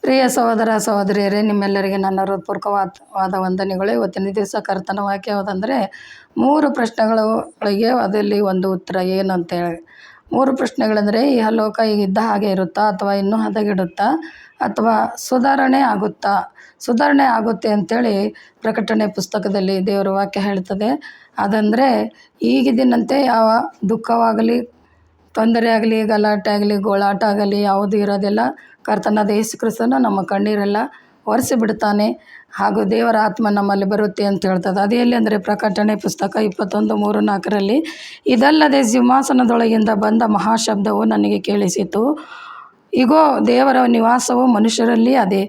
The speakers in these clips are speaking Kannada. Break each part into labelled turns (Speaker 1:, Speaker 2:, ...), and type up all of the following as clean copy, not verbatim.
Speaker 1: ಪ್ರಿಯ ಸಹೋದರ ಸಹೋದರಿಯರೇ, ನಿಮ್ಮೆಲ್ಲರಿಗೆ ನನ್ನ ಹೃತ್ಪೂರ್ವಕವಾದ ವಂದನೆಗಳು. ಇವತ್ತಿನ ದಿವಸ ಕರ್ತನ ವಾಕ್ಯ ಯಾವುದಂದರೆ 3 ಪ್ರಶ್ನೆಗಳಿಗೆ ಅದರಲ್ಲಿ ಒಂದು ಉತ್ತರ ಏನು ಅಂತೇಳಿ. 3 ಪ್ರಶ್ನೆಗಳೆಂದರೆ, ಈ ಲೋಕ ಇದ್ದ ಹಾಗೆ ಇರುತ್ತಾ, ಅಥವಾ ಇನ್ನೂ ಹದಗೆಡುತ್ತಾ, ಅಥವಾ ಸುಧಾರಣೆ ಆಗುತ್ತೆ ಅಂತೇಳಿ ಪ್ರಕಟಣೆ ಪುಸ್ತಕದಲ್ಲಿ ದೇವರ ವಾಕ್ಯ ಹೇಳ್ತದೆ. ಅದಂದರೆ, ಈಗಿದ್ದಂತೆ ಯಾವ ದುಃಖವಾಗಲಿ, ತೊಂದರೆ ಆಗಲಿ, ಗಲಾಟೆ ಆಗಲಿ, ಗೋಳಾಟ ಆಗಲಿ ಯಾವುದೂ ಇರೋದಿಲ್ಲ. ಕರ್ತನಾದ ಯೇಸು ಕ್ರಿಸ್ತನು ನಮ್ಮ ಕಣ್ಣೀರೆಲ್ಲ ಒರೆಸಿಬಿಡ್ತಾನೆ, ಹಾಗೂ ದೇವರ ಆತ್ಮ ನಮ್ಮಲ್ಲಿ ಬರುತ್ತೆ ಅಂತ ಹೇಳ್ತದೆ. ಅದು ಎಲ್ಲಿ ಅಂದರೆ ಪ್ರಕಟಣೆ ಪುಸ್ತಕ 21:3-4 ಇದಲ್ಲದೆ ಸಿಂಹಾಸನದೊಳಗಿಂದ ಬಂದ ಮಹಾಶಬ್ದವು ನನಗೆ ಕೇಳಿಸಿತು. ಇಗೋ, ದೇವರ ನಿವಾಸವು ಮನುಷ್ಯರಲ್ಲಿ ಅದೇ.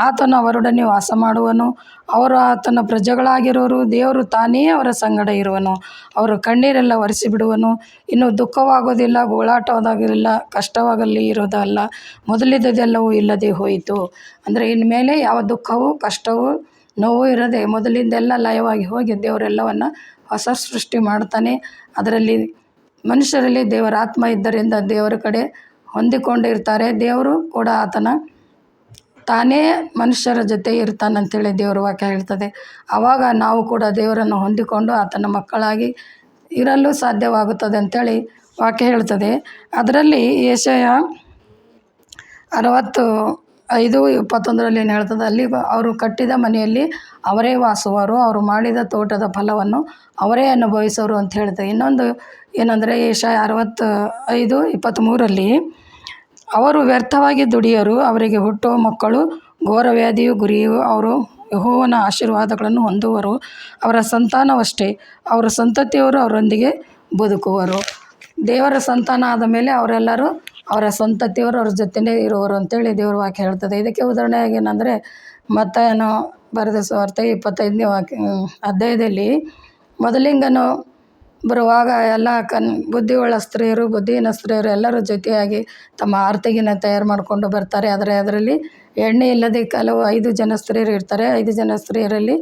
Speaker 1: ಆತನು ಅವರೊಡನೆ ವಾಸ ಮಾಡುವನು. ಅವರು ಆತನ ಪ್ರಜೆಗಳಾಗಿರೋರು. ದೇವರು ತಾನೇ ಅವರ ಸಂಗಡ ಇರುವನು. ಅವರ ಕಣ್ಣೀರೆಲ್ಲ ಒರೆಸಿಬಿಡುವನು. ಇನ್ನು ದುಃಖವಾಗೋದಿಲ್ಲ, ಗೋಳಾಟವಾಗೋದಿಲ್ಲ, ಕಷ್ಟವಾಗಲಿ ಇರೋದಲ್ಲ. ಮೊದಲಿದ್ದದೆಲ್ಲವೂ ಇಲ್ಲದೆ ಹೋಯಿತು. ಅಂದರೆ ಇನ್ಮೇಲೆ ಯಾವ ದುಃಖವೂ, ಕಷ್ಟವೂ, ನೋವು ಇರದೆ ಮೊದಲಿಂದೆಲ್ಲ ಲಯವಾಗಿ ಹೋಗಿ ದೇವರೆಲ್ಲವನ್ನು ಹೊಸ ಸೃಷ್ಟಿ ಮಾಡ್ತಾನೆ. ಅದರಲ್ಲಿ ಮನುಷ್ಯರಲ್ಲಿ ದೇವರ ಆತ್ಮ ಇದ್ದರಿಂದ ದೇವರ ಕಡೆ ಹೊಂದಿಕೊಂಡಿರ್ತಾರೆ. ದೇವರು ಕೂಡ ತಾನೇ ಮನುಷ್ಯರ ಜೊತೆ ಇರ್ತಾನಂತೇಳಿ ದೇವರ ವಾಕ್ಯ ಹೇಳ್ತದೆ. ಆವಾಗ ನಾವು ಕೂಡ ದೇವರನ್ನು ಹೊಂದಿಕೊಂಡು ಆತನ ಮಕ್ಕಳಾಗಿ ಇರಲು ಸಾಧ್ಯವಾಗುತ್ತದೆ ಅಂತೇಳಿ ವಾಕ್ಯ ಹೇಳ್ತದೆ. ಅದರಲ್ಲಿ ಯೆಶಾಯ 65:21 ಏನು ಹೇಳ್ತದೆ, ಅಲ್ಲಿ ಅವರು ಕಟ್ಟಿದ ಮನೆಯಲ್ಲಿ ಅವರೇ ವಾಸುವರು, ಅವರು ಮಾಡಿದ ತೋಟದ ಫಲವನ್ನು ಅವರೇ ಅನುಭವಿಸೋರು ಅಂತ ಹೇಳ್ತದೆ. ಇನ್ನೊಂದು ಏನಂದರೆ ಯೆಶಾಯ 65:23 ಅವರು ವ್ಯರ್ಥವಾಗಿ ದುಡಿಯೋರು, ಅವರಿಗೆ ಹುಟ್ಟುವ ಮಕ್ಕಳು ಘೋರ ವ್ಯಾಧಿಯು ಗುರಿಯು. ಅವರು ಯೆಹೋವನ ಆಶೀರ್ವಾದಗಳನ್ನು ಹೊಂದುವರು, ಅವರ ಸಂತಾನವಷ್ಟೇ, ಅವರ ಸಂತತಿಯವರು ಅವರೊಂದಿಗೆ ಬದುಕುವರು. ದೇವರ ಸಂತಾನ ಆದ ಮೇಲೆ ಅವರೆಲ್ಲರೂ ಅವರ ಸಂತತಿಯವರು ಅವ್ರ ಜೊತೆಯೇ ಇರುವರು ಅಂತೇಳಿ ದೇವರ ವಾಕ್ಯ ಹೇಳ್ತದೆ. ಇದಕ್ಕೆ ಉದಾಹರಣೆಯಾಗಿ ಏನಂದರೆ ಮತ್ತಾಯನು ಬರೆದ ಸುವಾರ್ತೆ 25ನೇ ಅಧ್ಯಾಯದಲ್ಲಿ ಮೊದಲಿಂಗನು ಬರುವಾಗ ಎಲ್ಲ ಬುದ್ಧಿಯುಳ್ಳ ಸ್ತ್ರೀಯರು, ಬುದ್ಧಿಹೀನ ಸ್ತ್ರೀಯರು ಎಲ್ಲರೂ ಜೊತೆಯಾಗಿ ತಮ್ಮ ಆರತಿಗೆನ ತಯಾರು ಮಾಡಿಕೊಂಡು ಬರ್ತಾರೆ. ಅದರಲ್ಲಿ ಎಣ್ಣೆ ಇಲ್ಲದೆ 5 ಜನ ಸ್ತ್ರೀಯರು ಇರ್ತಾರೆ. 5 ಜನ ಸ್ತ್ರೀಯರಲ್ಲಿ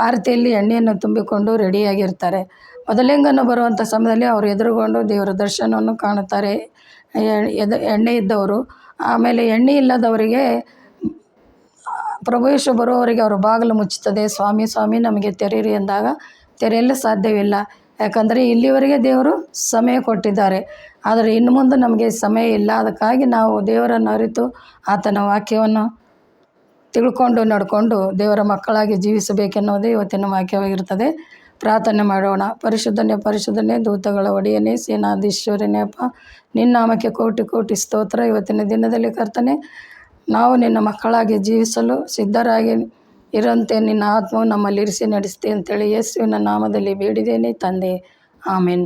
Speaker 1: ಆರತಿಯಲ್ಲಿ ಎಣ್ಣೆಯನ್ನು ತುಂಬಿಕೊಂಡು ರೆಡಿಯಾಗಿರ್ತಾರೆ. ಮೊದಲಿಂಗನು ಬರುವಂಥ ಸಮಯದಲ್ಲಿ ಅವರು ಎದುರುಗೊಂಡು ದೇವರ ದರ್ಶನವನ್ನು ಕಾಣುತ್ತಾರೆ, ಎಣ್ಣೆ ಇದ್ದವರು. ಆಮೇಲೆ ಎಣ್ಣೆ ಇಲ್ಲದವರಿಗೆ ಪ್ರಭು ಯೇಸು ಬರುವವರಿಗೆ ಅವರು ಬಾಗಿಲು ಮುಚ್ಚುತ್ತದೆ. ಸ್ವಾಮಿ ಸ್ವಾಮಿ ನಮಗೆ ತೆರೀರಿ ಎಂದಾಗ ತೆರೆಯಲು ಸಾಧ್ಯವಿಲ್ಲ. ಯಾಕಂದರೆ ಇಲ್ಲಿವರೆಗೆ ದೇವರು ಸಮಯ ಕೊಟ್ಟಿದ್ದಾರೆ, ಆದರೆ ಇನ್ನು ಮುಂದೆ ನಮಗೆ ಸಮಯ ಇಲ್ಲ. ಅದಕ್ಕಾಗಿ ನಾವು ದೇವರನ್ನು ಅರಿತು ಆತನ ವಾಕ್ಯವನ್ನು ತಿಳ್ಕೊಂಡು ನಡ್ಕೊಂಡು ದೇವರ ಮಕ್ಕಳಾಗಿ ಜೀವಿಸಬೇಕೆನ್ನುವುದೇ ಇವತ್ತಿನ ವಾಕ್ಯವಾಗಿರ್ತದೆ. ಪ್ರಾರ್ಥನೆ ಮಾಡೋಣ. ಪರಿಶುದ್ಧನೇ ದೂತಗಳ ಒಡೆಯನೇ, ಸೇನಾಧೀಶ್ವರನೇ, ಅಪ್ಪ ನಿನ್ನ ನಾಮಕ್ಕೆ ಕೋಟಿ ಕೋಟಿ ಸ್ತೋತ್ರ. ಇವತ್ತಿನ ದಿನದಲ್ಲಿ ಕರ್ತನೆ, ನಾವು ನಿನ್ನ ಮಕ್ಕಳಾಗಿ ಜೀವಿಸಲು ಸಿದ್ಧರಾಗಿ ಇರಂತೆ ನಿನ್ನ ಆತ್ಮವು ನಮ್ಮಲ್ಲಿ ಇರಿಸಿ ನಡೆಸ್ತೆ ಅಂತೇಳಿ ಯೇಸುವಿನ ನಾಮದಲ್ಲಿ ಬೇಡಿದ್ದೇನೆ ತಂದೆ, ಆಮೆನ್.